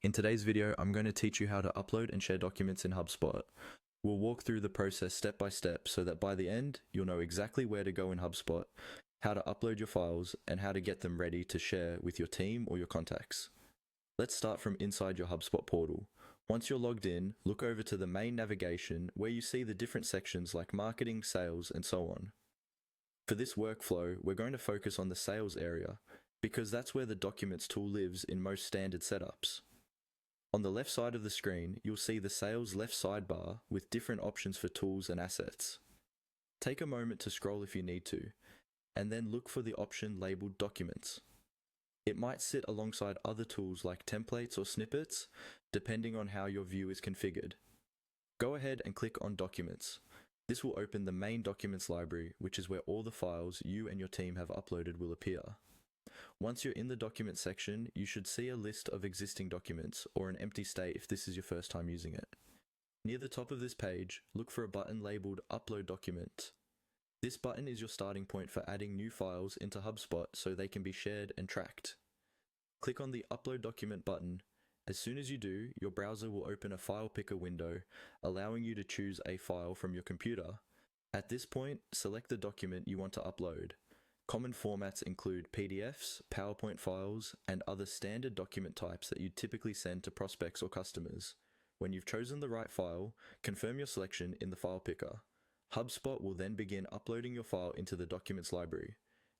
In today's video, I'm going to teach you how to upload and share documents in HubSpot. We'll walk through the process step by step so that by the end, you'll know exactly where to go in HubSpot, how to upload your files, and how to get them ready to share with your team or your contacts. Let's start from inside your HubSpot portal. Once you're logged in, look over to the main navigation where you see the different sections like marketing, sales, and so on. For this workflow, we're going to focus on the sales area because that's where the documents tool lives in most standard setups. On the left side of the screen, you'll see the sales left sidebar with different options for tools and assets. Take a moment to scroll if you need to, and then look for the option labeled Documents. It might sit alongside other tools like templates or snippets, depending on how your view is configured. Go ahead and click on Documents. This will open the main documents library, which is where all the files you and your team have uploaded will appear. Once you're in the document section, you should see a list of existing documents or an empty state if this is your first time using it. Near the top of this page, look for a button labeled Upload Document. This button is your starting point for adding new files into HubSpot so they can be shared and tracked. Click on the Upload Document button. As soon as you do, your browser will open a file picker window, allowing you to choose a file from your computer. At this point, select the document you want to upload. Common formats include PDFs, PowerPoint files, and other standard document types that you typically send to prospects or customers. When you've chosen the right file, confirm your selection in the file picker. HubSpot will then begin uploading your file into the documents library.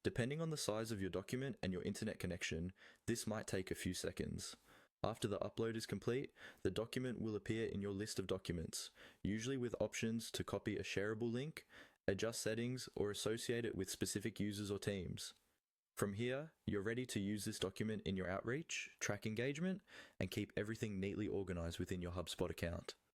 Depending on the size of your document and your internet connection, this might take a few seconds. After the upload is complete, the document will appear in your list of documents, usually with options to copy a shareable link, adjust settings, or associate it with specific users or teams. From here, you're ready to use this document in your outreach, track engagement, and keep everything neatly organized within your HubSpot account.